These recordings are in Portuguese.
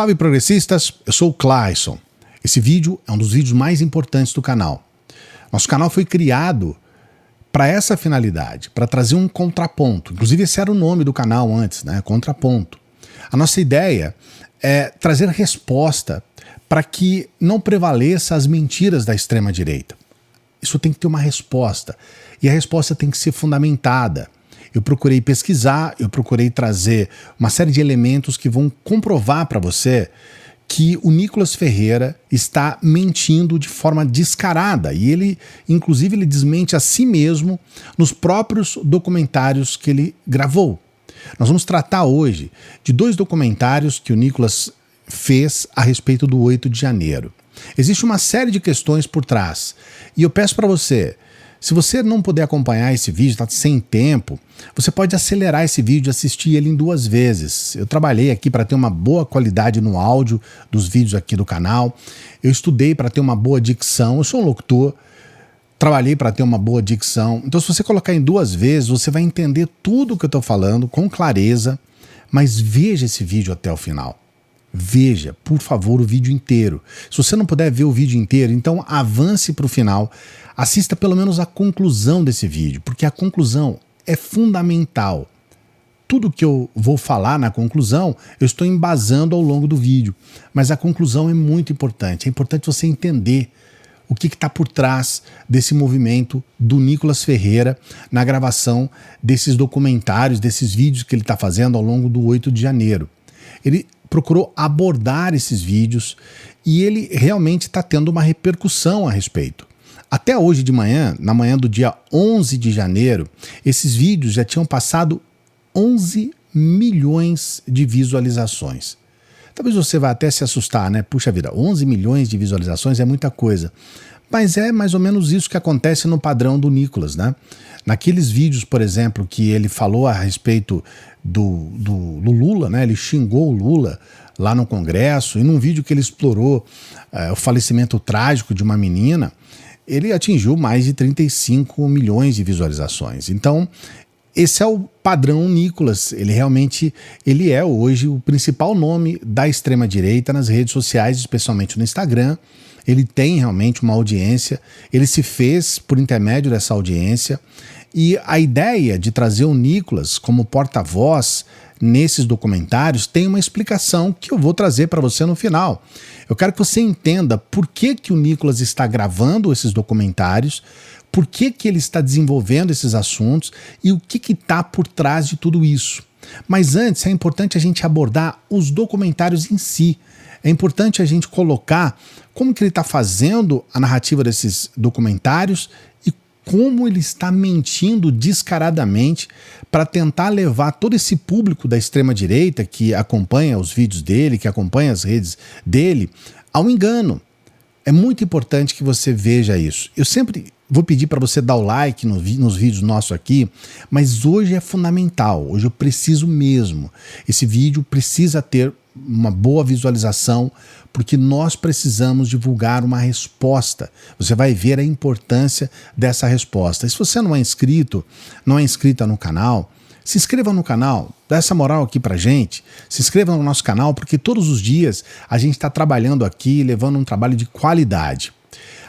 Salve progressistas, eu sou o Clayson. Esse vídeo é um dos vídeos mais importantes do canal. Nosso canal foi criado para essa finalidade, para trazer um contraponto. Inclusive esse era o nome do canal antes, né? Contraponto. A nossa ideia é trazer resposta para que não prevaleça as mentiras da extrema-direita. Isso tem que ter uma resposta, e a resposta tem que ser fundamentada. Eu procurei pesquisar, eu procurei trazer uma série de elementos que vão comprovar para você que o Nicolas Ferreira está mentindo de forma descarada. E ele, inclusive, ele desmente a si mesmo nos próprios documentários que ele gravou. Nós vamos tratar hoje de 2 documentários que o Nicolas fez a respeito do 8 de janeiro. Existe uma série de questões por trás. E eu peço para você, se você não puder acompanhar esse vídeo, está sem tempo, você pode acelerar esse vídeo e assistir ele em 2 vezes. Eu trabalhei aqui para ter uma boa qualidade no áudio dos vídeos aqui do canal. Eu estudei para ter uma boa dicção. Eu sou um locutor, trabalhei para ter uma boa dicção. Então, se você colocar em 2 vezes, você vai entender tudo o que eu estou falando com clareza, mas veja esse vídeo até o final. Veja, por favor, o vídeo inteiro. Se você não puder ver o vídeo inteiro, então avance para o final. Assista pelo menos a conclusão desse vídeo, porque a conclusão é fundamental. Tudo que eu vou falar na conclusão, eu estou embasando ao longo do vídeo. Mas a conclusão é muito importante. É importante você entender o que está por trás desse movimento do Nicolas Ferreira na gravação desses documentários, desses vídeos que ele está fazendo ao longo do 8 de janeiro. Ele procurou abordar esses vídeos e ele realmente está tendo uma repercussão a respeito. Até hoje de manhã, na manhã do dia 11 de janeiro, esses vídeos já tinham passado 11 milhões de visualizações. Talvez você vá até se assustar, né? Puxa vida, 11 milhões de visualizações é muita coisa. Mas é mais ou menos isso que acontece no padrão do Nicolas, né? Naqueles vídeos, por exemplo, que ele falou a respeito do Lula, né? Ele xingou o Lula lá no Congresso, e num vídeo que ele explorou o falecimento trágico de uma menina, ele atingiu mais de 35 milhões de visualizações. Então, esse é o padrão Nicolas. Ele realmente é hoje o principal nome da extrema-direita nas redes sociais, especialmente no Instagram. Ele tem realmente uma audiência, ele se fez por intermédio dessa audiência, e a ideia de trazer o Nicolas como porta-voz nesses documentários tem uma explicação que eu vou trazer para você no final. Eu quero que você entenda por que o Nicolas está gravando esses documentários, por que ele está desenvolvendo esses assuntos e o que está por trás de tudo isso. Mas antes é importante a gente abordar os documentários em si. É importante a gente colocar como que ele está fazendo a narrativa desses documentários e como ele está mentindo descaradamente para tentar levar todo esse público da extrema-direita que acompanha os vídeos dele, que acompanha as redes dele, ao engano. É muito importante que você veja isso. Eu sempre vou pedir para você dar o like nos vídeos nossos aqui, mas hoje é fundamental, hoje eu preciso mesmo. Esse vídeo precisa ter uma boa visualização, porque nós precisamos divulgar uma resposta. Você vai ver a importância dessa resposta. E se você não é inscrito, não é inscrita no canal, se inscreva no canal, dá essa moral aqui pra gente, se inscreva no nosso canal, porque todos os dias a gente está trabalhando aqui, levando um trabalho de qualidade.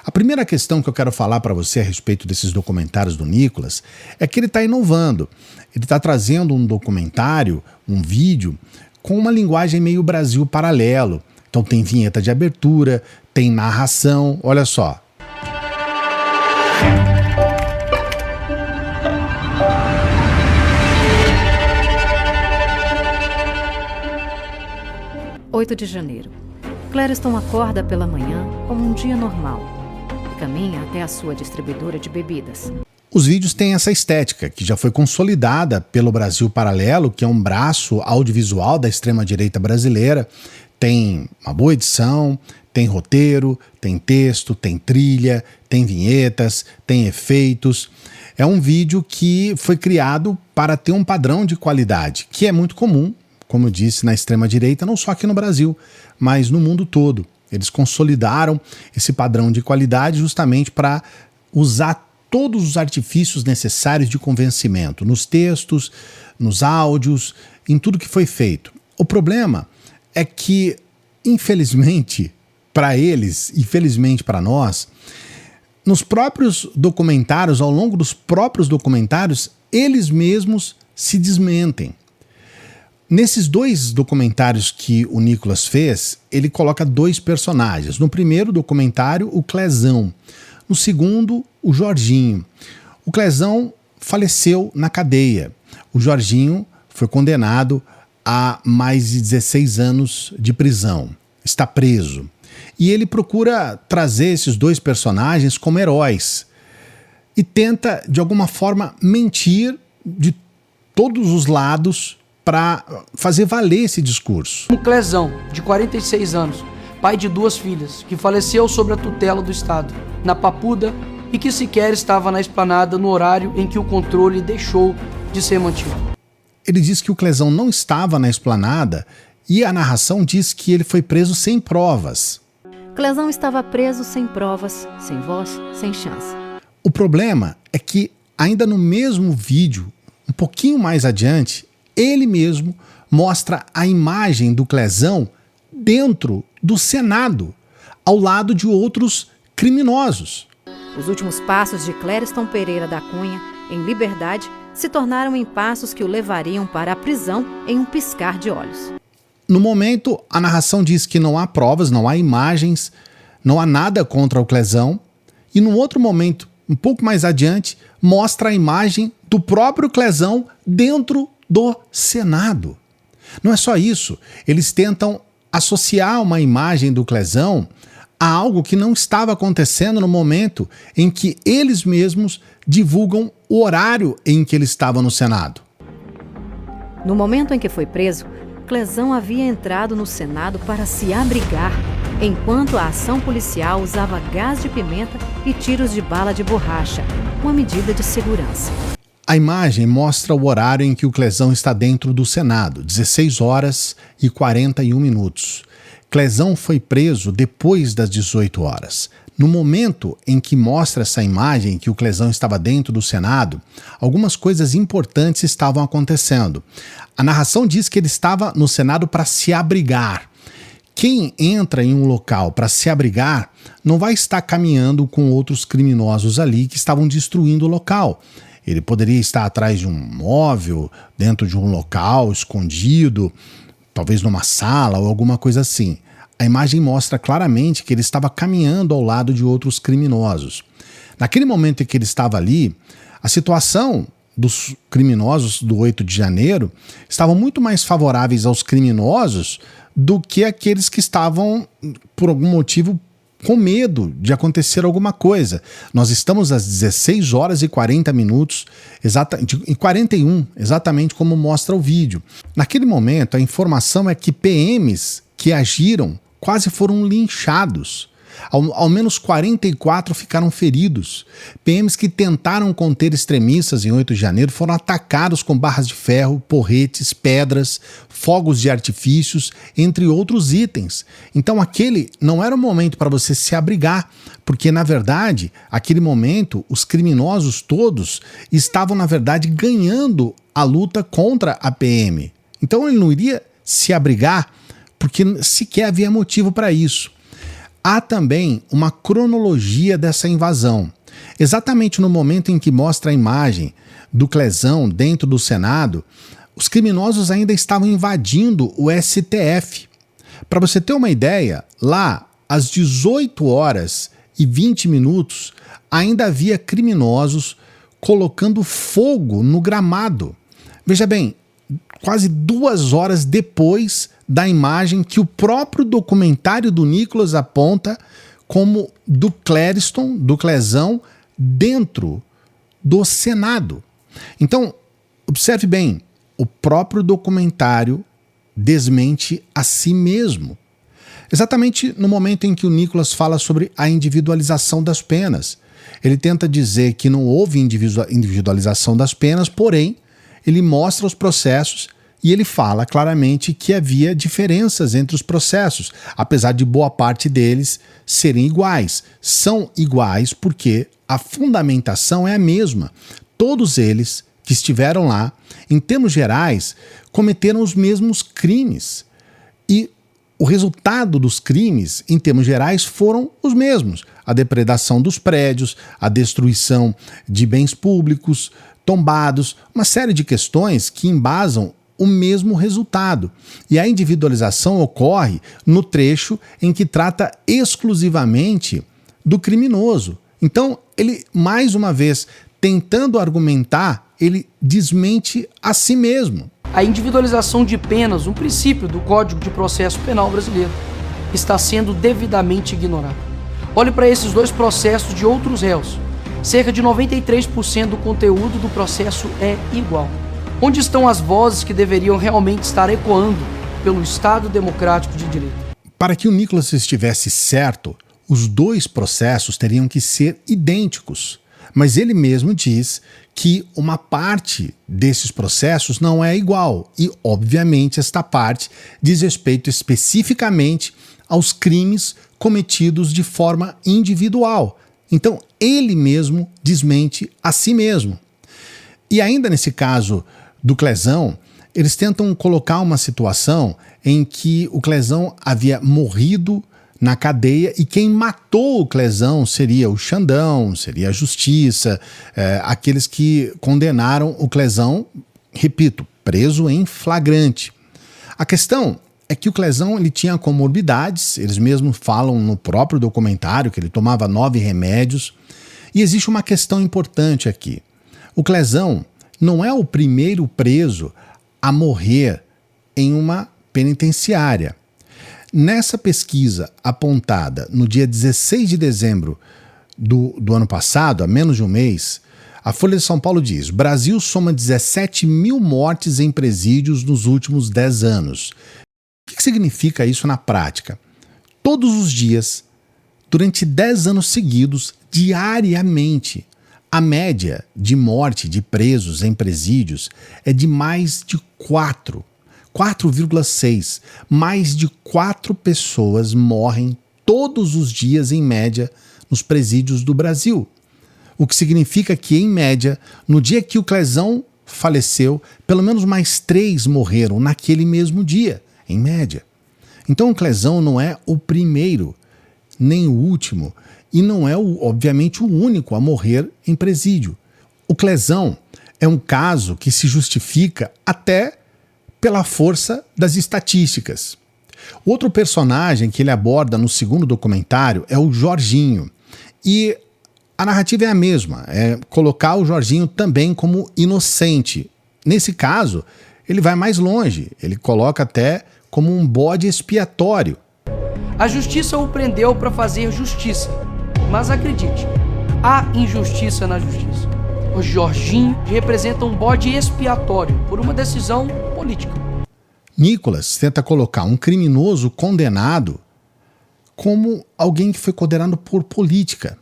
A primeira questão que eu quero falar para você a respeito desses documentários do Nicolas é que ele está inovando. Ele está trazendo um documentário, um vídeo, com uma linguagem meio Brasil paralelo. Então tem vinheta de abertura, tem narração, olha só. (8 de janeiro). Clériston acorda pela manhã como um dia normal e caminha até a sua distribuidora de bebidas. Os vídeos têm essa estética, que já foi consolidada pelo Brasil Paralelo, que é um braço audiovisual da extrema-direita brasileira. Tem uma boa edição, tem roteiro, tem texto, tem trilha, tem vinhetas, tem efeitos. É um vídeo que foi criado para ter um padrão de qualidade, que é muito comum, como eu disse, na extrema-direita, não só aqui no Brasil, mas no mundo todo. Eles consolidaram esse padrão de qualidade justamente para usar todos os artifícios necessários de convencimento, nos textos, nos áudios, em tudo que foi feito. O problema é que infelizmente para eles e felizmente para nós, nos próprios documentários, ao longo dos próprios documentários, eles mesmos se desmentem. Nesses 2 documentários que o Nicolas fez, ele coloca 2 personagens. No primeiro documentário, o Clezão. No segundo, o Jorginho. O Clezão faleceu na cadeia. O Jorginho foi condenado a mais de 16 anos de prisão. Está preso. E ele procura trazer esses 2 personagens como heróis e tenta, de alguma forma, mentir de todos os lados para fazer valer esse discurso. Um Clezão, de 46 anos, pai de 2 filhas, que faleceu sob a tutela do Estado, na Papuda, e que sequer estava na esplanada no horário em que o controle deixou de ser mantido. Ele diz que o Clezão não estava na esplanada e a narração diz que ele foi preso sem provas. Clezão estava preso sem provas, sem voz, sem chance. O problema é que, ainda no mesmo vídeo, um pouquinho mais adiante, ele mesmo mostra a imagem do Clezão dentro do Senado, ao lado de outros criminosos. Os últimos passos de Clériston Pereira da Cunha, em liberdade, se tornaram em passos que o levariam para a prisão em um piscar de olhos. No momento, a narração diz que não há provas, não há imagens, não há nada contra o Clezão. E num outro momento, um pouco mais adiante, mostra a imagem do próprio Clezão dentro do Senado. Não é só isso, eles tentam associar uma imagem do Clezão a algo que não estava acontecendo no momento em que eles mesmos divulgam o horário em que ele estava no Senado. No momento em que foi preso, Clezão havia entrado no Senado para se abrigar, enquanto a ação policial usava gás de pimenta e tiros de bala de borracha, uma medida de segurança. A imagem mostra o horário em que o Clezão está dentro do Senado, 16 horas e 41 minutos. Clezão foi preso depois das 18 horas. No momento em que mostra essa imagem que o Clezão estava dentro do Senado, algumas coisas importantes estavam acontecendo. A narração diz que ele estava no Senado para se abrigar. Quem entra em um local para se abrigar não vai estar caminhando com outros criminosos ali que estavam destruindo o local. Ele poderia estar atrás de um móvel, dentro de um local escondido, talvez numa sala ou alguma coisa assim. A imagem mostra claramente que ele estava caminhando ao lado de outros criminosos. Naquele momento em que ele estava ali, a situação dos criminosos do 8 de janeiro estavam muito mais favoráveis aos criminosos do que aqueles que estavam, por algum motivo, com medo de acontecer alguma coisa. Nós estamos às 16 horas e 40 minutos, e 41, exatamente como mostra o vídeo. Naquele momento, a informação é que PMs que agiram quase foram linchados. Ao menos 44 ficaram feridos. PMs que tentaram conter extremistas em 8 de janeiro foram atacados com barras de ferro, porretes, pedras, fogos de artifícios, entre outros itens. Então aquele não era o momento para você se abrigar, porque na verdade, aquele momento, os criminosos todos estavam na verdade ganhando a luta contra a PM. Então ele não iria se abrigar porque sequer havia motivo para isso. Há também uma cronologia dessa invasão. Exatamente no momento em que mostra a imagem do Clezão dentro do Senado, os criminosos ainda estavam invadindo o STF. Para você ter uma ideia, lá às 18 horas e 20 minutos, ainda havia criminosos colocando fogo no gramado. Veja bem, quase 2 horas depois da imagem que o próprio documentário do Nicolas aponta como do Clériston, do Clezão, dentro do Senado. Então, observe bem, o próprio documentário desmente a si mesmo. Exatamente no momento em que o Nicolas fala sobre a individualização das penas. Ele tenta dizer que não houve individualização das penas, porém, ele mostra os processos e ele fala claramente que havia diferenças entre os processos, apesar de boa parte deles serem iguais. São iguais porque a fundamentação é a mesma. Todos eles que estiveram lá, em termos gerais, cometeram os mesmos crimes. E O resultado dos crimes, em termos gerais, foram os mesmos: a depredação dos prédios, a destruição de bens públicos, tombados, uma série de questões que embasam o mesmo resultado. E a individualização ocorre no trecho em que trata exclusivamente do criminoso. Então, ele, mais uma vez, tentando argumentar, ele desmente a si mesmo. A individualização de penas, um princípio do Código de Processo Penal brasileiro, está sendo devidamente ignorado. Olhe para esses dois processos de outros réus. Cerca de 93% do conteúdo do processo é igual. Onde estão as vozes que deveriam realmente estar ecoando pelo Estado Democrático de Direito? Para que o Nicolas estivesse certo, os dois processos teriam que ser idênticos. Mas ele mesmo diz que uma parte desses processos não é igual e, obviamente, esta parte diz respeito especificamente aos crimes cometidos de forma individual. Então, ele mesmo desmente a si mesmo. E ainda nesse caso do Clezão, eles tentam colocar uma situação em que o Clezão havia morrido na cadeia e quem matou o Clezão seria o Xandão, seria a justiça, aqueles que condenaram o Clezão, repito, preso em flagrante. A questão é que o Clezão ele tinha comorbidades, eles mesmos falam no próprio documentário que ele tomava 9 remédios, e existe uma questão importante aqui. O Clezão não é o primeiro preso a morrer em uma penitenciária. Nessa pesquisa apontada no dia 16 de dezembro do ano passado, há menos de um mês, a Folha de São Paulo diz: Brasil soma 17 mil mortes em presídios nos últimos 10 anos. O que significa isso na prática? Todos os dias, durante 10 anos seguidos, diariamente, a média de morte de presos em presídios é de mais de 4,6. Mais de 4 pessoas morrem todos os dias, em média, nos presídios do Brasil. O que significa que, em média, no dia que o Clezão faleceu, pelo menos mais 3 morreram naquele mesmo dia, em média. Então o Clezão não é o primeiro, nem o último, e não é, obviamente, o único a morrer em presídio. O Clezão é um caso que se justifica até pela força das estatísticas. Outro personagem que ele aborda no segundo documentário é o Jorginho. E a narrativa é a mesma, é colocar o Jorginho também como inocente. Nesse caso, ele vai mais longe, ele coloca até como um bode expiatório. A justiça o prendeu para fazer justiça, mas acredite, há injustiça na justiça. O Jorginho representa um bode expiatório por uma decisão política. Nicolas tenta colocar um criminoso condenado como alguém que foi condenado por política.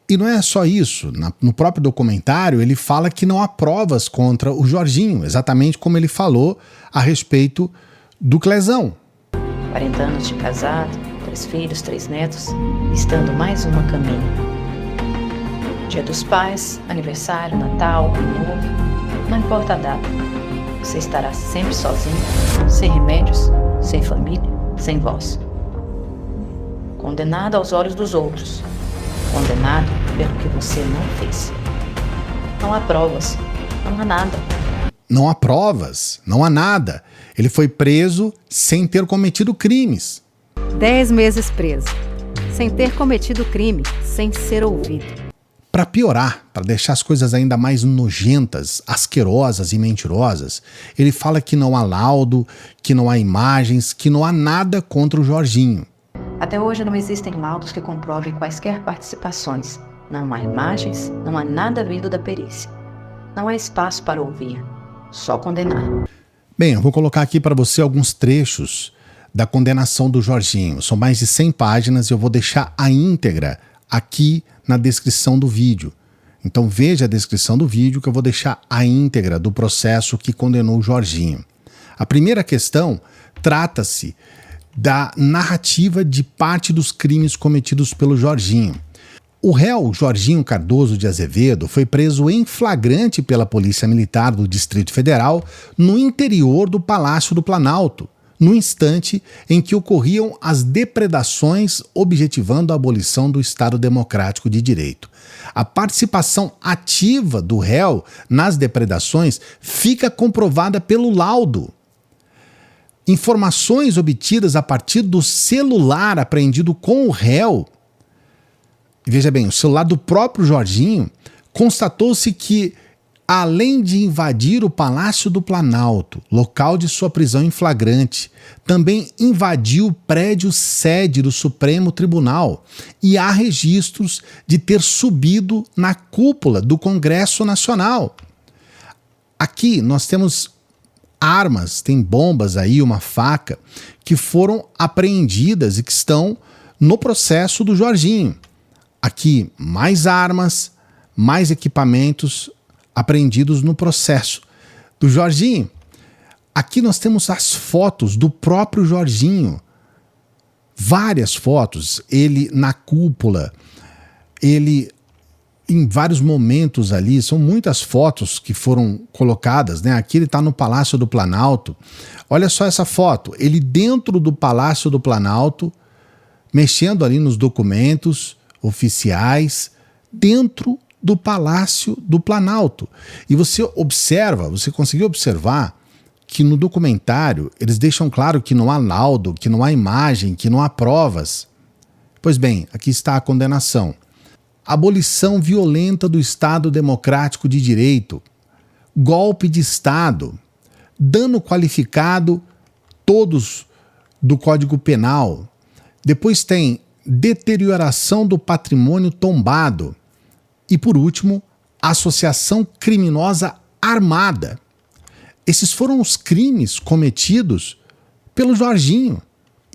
E não é só isso. No próprio documentário, ele fala que não há provas contra o Jorginho, exatamente como ele falou a respeito do Clezão. 40 anos de casado, 3 filhos, 3 netos, estando mais uma a caminho. Dia dos Pais, aniversário, Natal, Ano Novo, não importa a data. Você estará sempre sozinho, sem remédios, sem família, sem voz. Condenado aos olhos dos outros. Condenado pelo que você não fez. Não há provas, não há nada. Não há provas, não há nada. Ele foi preso sem ter cometido crimes. 10 meses preso, sem ter cometido crime, sem ser ouvido. Para piorar, para deixar as coisas ainda mais nojentas, asquerosas e mentirosas, ele fala que não há laudo, que não há imagens, que não há nada contra o Jorginho. Até hoje não existem laudos que comprovem quaisquer participações. Não há imagens, não há nada vindo da perícia. Não há espaço para ouvir, só condenar. Bem, eu vou colocar aqui para você alguns trechos da condenação do Jorginho. São mais de 100 páginas e eu vou deixar a íntegra aqui na descrição do vídeo. Então veja a descrição do vídeo que eu vou deixar a íntegra do processo que condenou o Jorginho. A primeira questão trata-se da narrativa de parte dos crimes cometidos pelo Jorginho. O réu Jorginho Cardoso de Azevedo foi preso em flagrante pela Polícia Militar do Distrito Federal no interior do Palácio do Planalto, no instante em que ocorriam as depredações objetivando a abolição do Estado Democrático de Direito. A participação ativa do réu nas depredações fica comprovada pelo laudo. Informações obtidas a partir do celular apreendido com o réu. Veja bem, o celular do próprio Jorginho, constatou-se que, além de invadir o Palácio do Planalto, local de sua prisão em flagrante, também invadiu o prédio sede do Supremo Tribunal e há registros de ter subido na cúpula do Congresso Nacional. Aqui nós temos armas, tem bombas aí, uma faca, que foram apreendidas e que estão no processo do Jorginho. Aqui, mais armas, mais equipamentos apreendidos no processo do Jorginho. Aqui nós temos as fotos do próprio Jorginho. Várias fotos. Ele na cúpula, ele em vários momentos ali, são muitas fotos que foram colocadas, né? Aqui ele está no Palácio do Planalto. Olha só essa foto. Ele dentro do Palácio do Planalto, mexendo ali nos documentos oficiais, dentro do Palácio do Planalto. E você observa, você conseguiu observar que no documentário eles deixam claro que não há laudo, que não há imagem, que não há provas. Pois bem, aqui está a condenação. Abolição violenta do Estado Democrático de Direito, golpe de Estado, dano qualificado, todos do Código Penal. Depois tem deterioração do patrimônio tombado. E, por último, associação criminosa armada. Esses foram os crimes cometidos pelo Jorginho.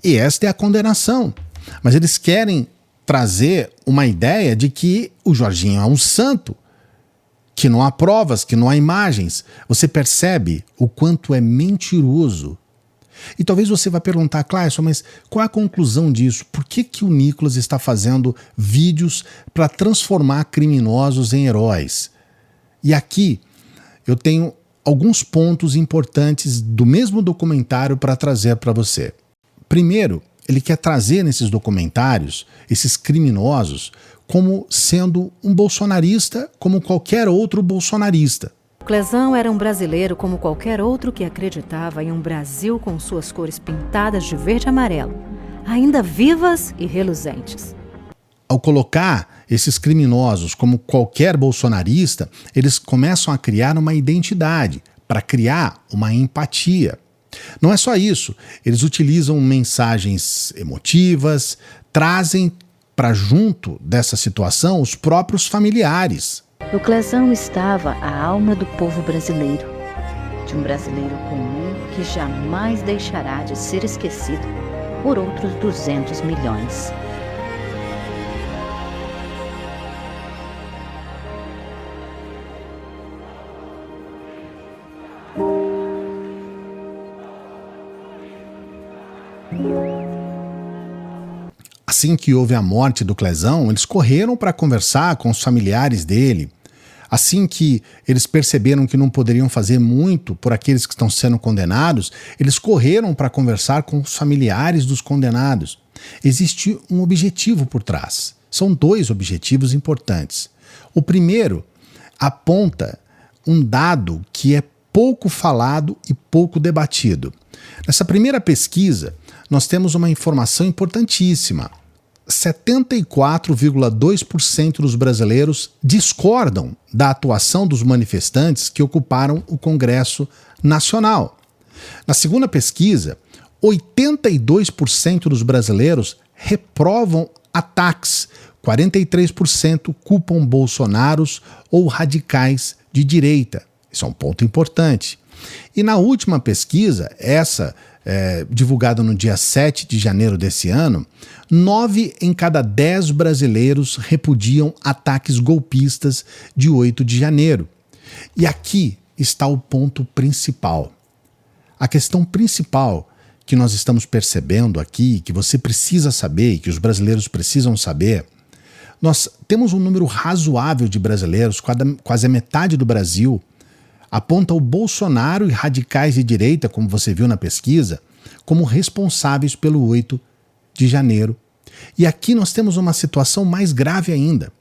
E esta é a condenação. Mas eles querem trazer uma ideia de que o Jorginho é um santo, que não há provas, que não há imagens. Você percebe o quanto é mentiroso. E talvez você vá perguntar, Clayson, mas qual é a conclusão disso? Por que o Nicolas está fazendo vídeos para transformar criminosos em heróis? E aqui eu tenho alguns pontos importantes do mesmo documentário para trazer para você. Primeiro, ele quer trazer nesses documentários esses criminosos como sendo um bolsonarista como qualquer outro bolsonarista. Clezão era um brasileiro como qualquer outro que acreditava em um Brasil com suas cores pintadas de verde e amarelo, ainda vivas e reluzentes. Ao colocar esses criminosos como qualquer bolsonarista, eles começam a criar uma identidade, para criar uma empatia. Não é só isso, eles utilizam mensagens emotivas, trazem para junto dessa situação os próprios familiares. No Clezão estava a alma do povo brasileiro, de um brasileiro comum que jamais deixará de ser esquecido por outros 200 milhões. Assim que houve a morte do Clezão, eles correram para conversar com os familiares dele. Assim que eles perceberam que não poderiam fazer muito por aqueles que estão sendo condenados, eles correram para conversar com os familiares dos condenados. Existe um objetivo por trás. São dois objetivos importantes. O primeiro aponta um dado que é pouco falado e pouco debatido. Nessa primeira pesquisa, nós temos uma informação importantíssima. 74,2% dos brasileiros discordam da atuação dos manifestantes que ocuparam o Congresso Nacional. Na segunda pesquisa, 82% dos brasileiros reprovam ataques, 43% culpam bolsonaros ou radicais de direita. Isso é um ponto importante. E na última pesquisa, essa divulgada no dia 7 de janeiro desse ano, 9 em cada 10 brasileiros repudiam ataques golpistas de 8 de janeiro. E aqui está o ponto principal. A questão principal que nós estamos percebendo aqui, que você precisa saber e que os brasileiros precisam saber, nós temos um número razoável de brasileiros, quase a metade do Brasil, aponta o Bolsonaro e radicais de direita, como você viu na pesquisa, como responsáveis pelo 8 de janeiro. E aqui nós temos uma situação mais grave ainda.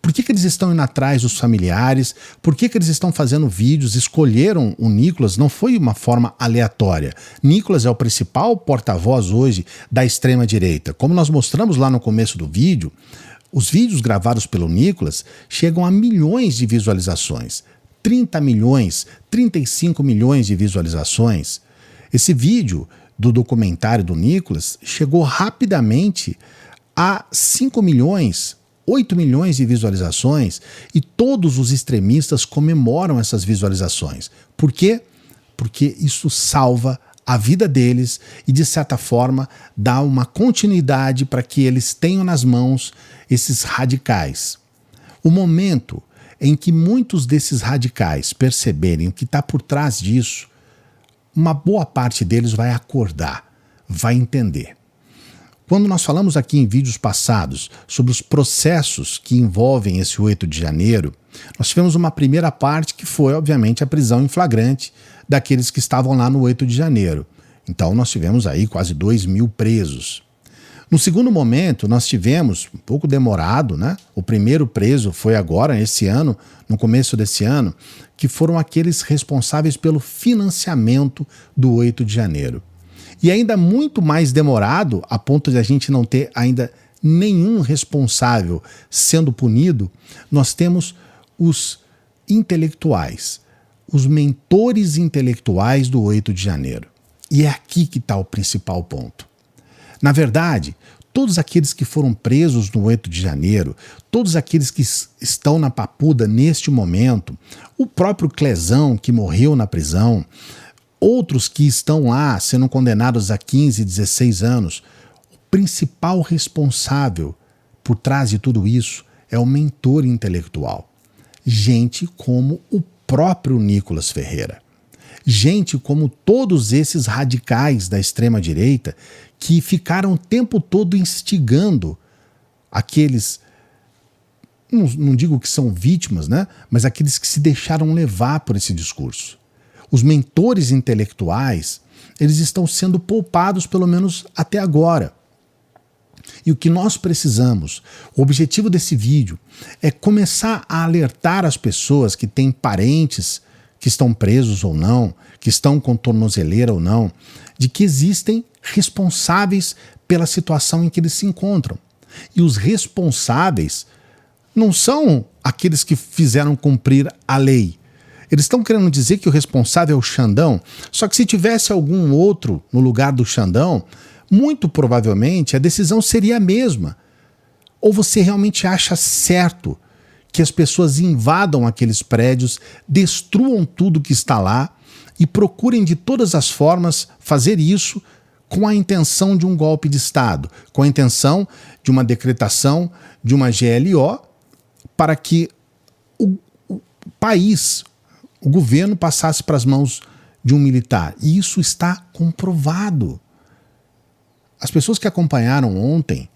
Por que eles estão indo atrás dos familiares? Por que eles estão fazendo vídeos? Escolheram o Nicolas, não foi uma forma aleatória. Nicolas é o principal porta-voz hoje da extrema-direita. Como nós mostramos lá no começo do vídeo, os vídeos gravados pelo Nicolas chegam a milhões de visualizações. 30 milhões, 35 milhões de visualizações. Esse vídeo do documentário do Nicolas chegou rapidamente a 5 milhões, 8 milhões de visualizações, e todos os extremistas comemoram essas visualizações. Por quê? Porque isso salva a vida deles e, de certa forma, dá uma continuidade para que eles tenham nas mãos esses radicais. O momento em que muitos desses radicais perceberem o que está por trás disso, uma boa parte deles vai acordar, vai entender. Quando nós falamos aqui em vídeos passados sobre os processos que envolvem esse 8 de janeiro, nós tivemos uma primeira parte que foi, obviamente, a prisão em flagrante daqueles que estavam lá no 8 de janeiro. Então nós tivemos aí quase 2.000 presos. No segundo momento, nós tivemos, um pouco demorado, né? O primeiro preso foi agora, esse ano, no começo desse ano, que foram aqueles responsáveis pelo financiamento do 8 de janeiro. E ainda muito mais demorado, a ponto de a gente não ter ainda nenhum responsável sendo punido, nós temos os intelectuais, os mentores intelectuais do 8 de janeiro. E é aqui que está o principal ponto. Na verdade, todos aqueles que foram presos no 8 de janeiro, todos aqueles que estão na papuda neste momento, o próprio Clezão que morreu na prisão, outros que estão lá sendo condenados a 15, 16 anos, o principal responsável por trás de tudo isso é o mentor intelectual. Gente como o próprio Nicolas Ferreira. Gente como todos esses radicais da extrema-direita que ficaram o tempo todo instigando aqueles, não digo que são vítimas, né? Mas aqueles que se deixaram levar por esse discurso. Os mentores intelectuais, eles estão sendo poupados, pelo menos até agora. E o que nós precisamos, o objetivo desse vídeo, é começar a alertar as pessoas que têm parentes que estão presos ou não, que estão com tornozeleira ou não, de que existem responsáveis pela situação em que eles se encontram. E os responsáveis não são aqueles que fizeram cumprir a lei. Eles estão querendo dizer que o responsável é o Xandão, só que se tivesse algum outro no lugar do Xandão, muito provavelmente a decisão seria a mesma. Ou você realmente acha certo que as pessoas invadam aqueles prédios, destruam tudo que está lá e procurem de todas as formas fazer isso com a intenção de um golpe de Estado, com a intenção de uma decretação de uma GLO para que o país, o governo passasse para as mãos de um militar. E isso está comprovado. As pessoas que acompanharam ontem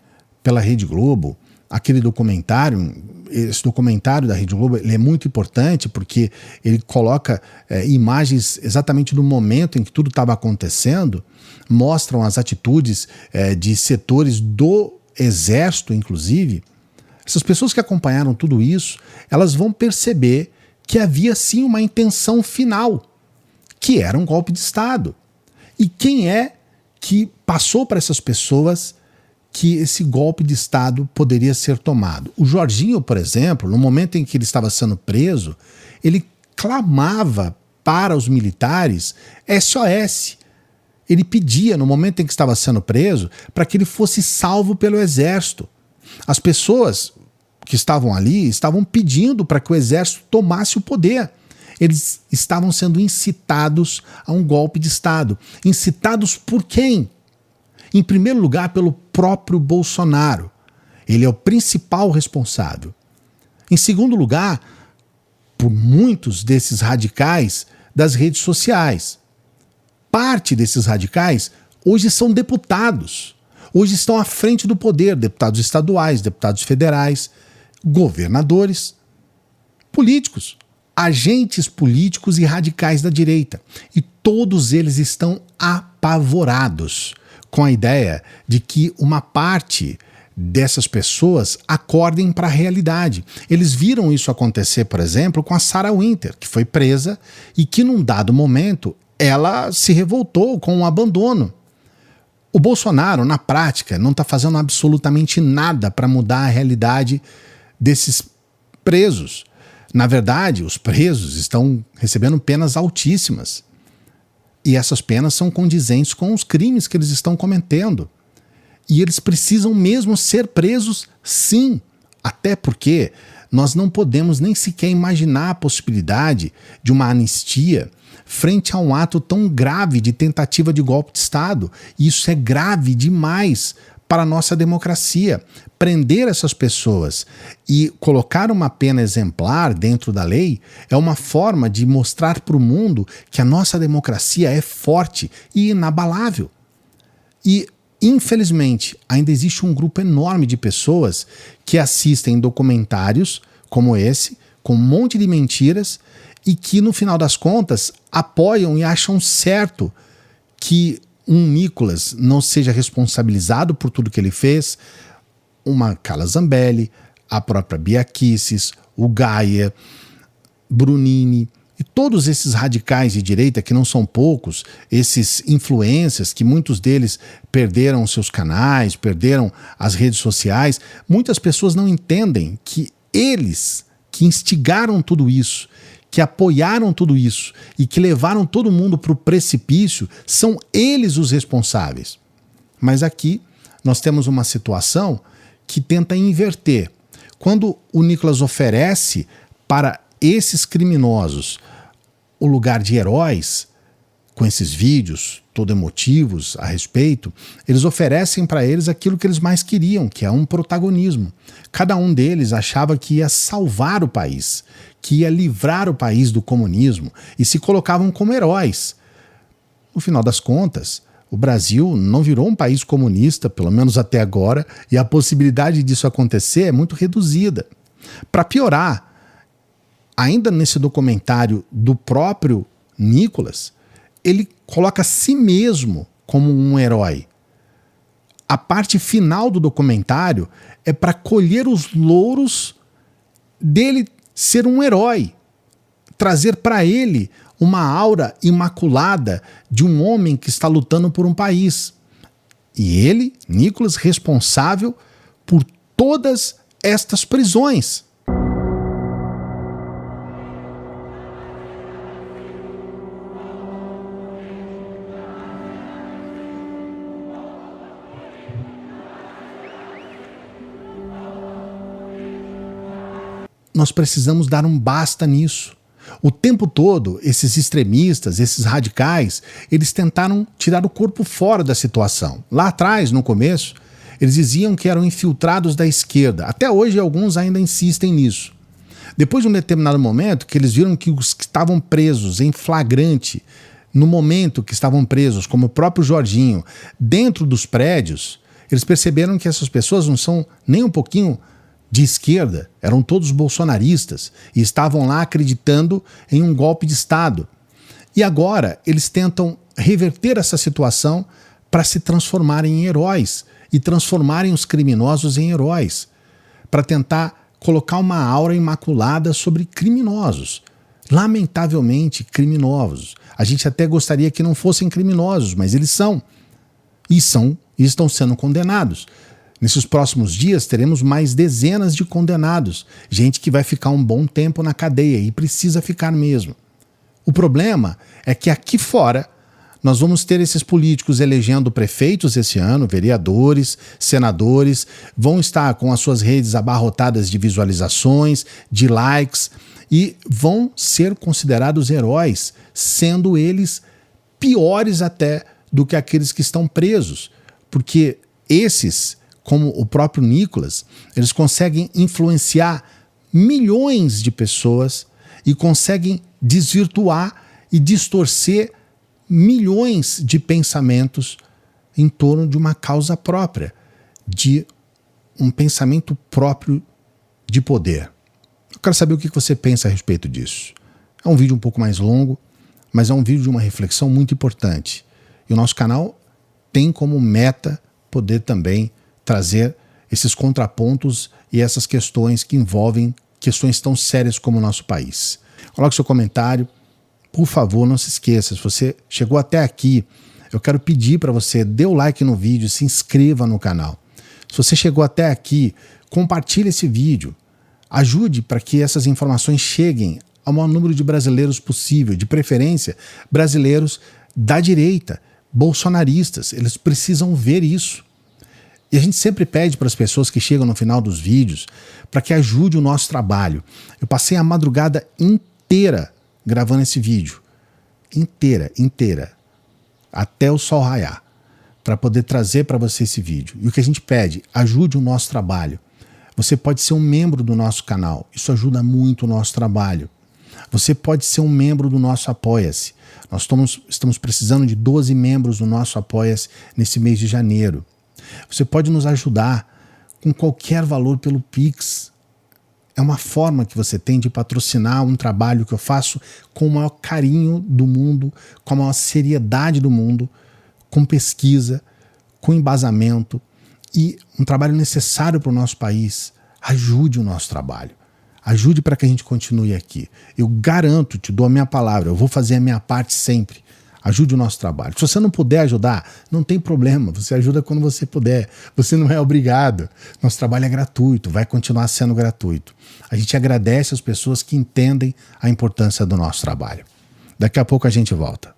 pela Rede Globo aquele documentário, esse documentário da Rede Globo, ele é muito importante porque ele coloca imagens exatamente do momento em que tudo estava acontecendo, mostram as atitudes de setores do Exército, inclusive. Essas pessoas que acompanharam tudo isso, elas vão perceber que havia sim uma intenção final, que era um golpe de Estado. E quem é que passou para essas pessoas que esse golpe de Estado poderia ser tomado? O Jorginho, por exemplo, no momento em que ele estava sendo preso, ele clamava para os militares SOS. Ele pedia, no momento em que estava sendo preso, para que ele fosse salvo pelo Exército. As pessoas que estavam ali estavam pedindo para que o Exército tomasse o poder. Eles estavam sendo incitados a um golpe de Estado. Incitados por quem? Em primeiro lugar, pelo próprio Bolsonaro. Ele é o principal responsável. Em segundo lugar, por muitos desses radicais das redes sociais. Parte desses radicais hoje são deputados. Hoje estão à frente do poder, deputados estaduais, deputados federais, governadores, políticos, agentes políticos e radicais da direita. E todos eles estão apoiando apavorados com a ideia de que uma parte dessas pessoas acordem para a realidade. Eles viram isso acontecer, por exemplo, com a Sarah Winter, que foi presa e que num dado momento ela se revoltou com o abandono. O Bolsonaro, na prática, não está fazendo absolutamente nada para mudar a realidade desses presos. Na verdade, os presos estão recebendo penas altíssimas. E essas penas são condizentes com os crimes que eles estão cometendo. E eles precisam mesmo ser presos, sim. Até porque nós não podemos nem sequer imaginar a possibilidade de uma anistia frente a um ato tão grave de tentativa de golpe de Estado. Isso é grave demais para a nossa democracia. Prender essas pessoas e colocar uma pena exemplar dentro da lei é uma forma de mostrar para o mundo que a nossa democracia é forte e inabalável. E, infelizmente, ainda existe um grupo enorme de pessoas que assistem documentários como esse, com um monte de mentiras, e que, no final das contas, apoiam e acham certo que um Nicolas não seja responsabilizado por tudo que ele fez, uma Carla Zambelli, a própria Bia Kicis, o Gaia, Brunini e todos esses radicais de direita, que não são poucos, esses influencers, que muitos deles perderam seus canais, perderam as redes sociais. Muitas pessoas não entendem que eles que instigaram tudo isso, que apoiaram tudo isso e que levaram todo mundo para o precipício, são eles os responsáveis. Mas aqui nós temos uma situação que tenta inverter. Quando o Nicolas oferece para esses criminosos o lugar de heróis, com esses vídeos todo emotivos a respeito, eles oferecem para eles aquilo que eles mais queriam, que é um protagonismo. Cada um deles achava que ia salvar o país, que ia livrar o país do comunismo e se colocavam como heróis. No final das contas, o Brasil não virou um país comunista, pelo menos até agora, e a possibilidade disso acontecer é muito reduzida. Para piorar, ainda nesse documentário do próprio Nicolas, ele coloca a si mesmo como um herói. A parte final do documentário é para colher os louros dele ser um herói, trazer para ele uma aura imaculada de um homem que está lutando por um país. E ele, Nicolas, responsável por todas estas prisões. Nós precisamos dar um basta nisso. O tempo todo, esses extremistas, esses radicais, eles tentaram tirar o corpo fora da situação. Lá atrás, no começo, eles diziam que eram infiltrados da esquerda. Até hoje, alguns ainda insistem nisso. Depois de um determinado momento, que eles viram que os que estavam presos em flagrante, no momento que estavam presos, como o próprio Jorginho, dentro dos prédios, eles perceberam que essas pessoas não são nem um pouquinho de esquerda, eram todos bolsonaristas e estavam lá acreditando em um golpe de Estado. E agora eles tentam reverter essa situação para se transformarem em heróis e transformarem os criminosos em heróis, para tentar colocar uma aura imaculada sobre criminosos, lamentavelmente criminosos. A gente até gostaria que não fossem criminosos, mas eles são e estão sendo condenados. Nesses próximos dias teremos mais dezenas de condenados, gente que vai ficar um bom tempo na cadeia e precisa ficar mesmo. O problema é que aqui fora nós vamos ter esses políticos elegendo prefeitos esse ano, vereadores, senadores, vão estar com as suas redes abarrotadas de visualizações, de likes e vão ser considerados heróis, sendo eles piores até do que aqueles que estão presos, porque esses, como o próprio Nicolas, eles conseguem influenciar milhões de pessoas e conseguem desvirtuar e distorcer milhões de pensamentos em torno de uma causa própria, de um pensamento próprio de poder. Eu quero saber o que você pensa a respeito disso. É um vídeo um pouco mais longo, mas é um vídeo de uma reflexão muito importante. E o nosso canal tem como meta poder também trazer esses contrapontos e essas questões que envolvem questões tão sérias como o nosso país. Coloque seu comentário. Por favor, não se esqueça, se você chegou até aqui, eu quero pedir para você, dê o like no vídeo, se inscreva no canal. Se você chegou até aqui, compartilhe esse vídeo. Ajude para que essas informações cheguem ao maior número de brasileiros possível, de preferência brasileiros da direita, bolsonaristas. Eles precisam ver isso. E a gente sempre pede para as pessoas que chegam no final dos vídeos para que ajude o nosso trabalho. Eu passei a madrugada inteira gravando esse vídeo. Inteira. Até o sol raiar. Para poder trazer para você esse vídeo. E o que a gente pede, ajude o nosso trabalho. Você pode ser um membro do nosso canal. Isso ajuda muito o nosso trabalho. Você pode ser um membro do nosso Apoia-se. Nós estamos precisando de 12 membros do nosso Apoia-se nesse mês de janeiro. Você pode nos ajudar com qualquer valor pelo Pix. É uma forma que você tem de patrocinar um trabalho que eu faço com o maior carinho do mundo, com a maior seriedade do mundo, com pesquisa, com embasamento e um trabalho necessário para o nosso país. Ajude o nosso trabalho. Ajude para que a gente continue aqui. Eu garanto, te dou a minha palavra, eu vou fazer a minha parte sempre. Ajude o nosso trabalho. Se você não puder ajudar, não tem problema. Você ajuda quando você puder. Você não é obrigado. Nosso trabalho é gratuito, vai continuar sendo gratuito. A gente agradece as pessoas que entendem a importância do nosso trabalho. Daqui a pouco a gente volta.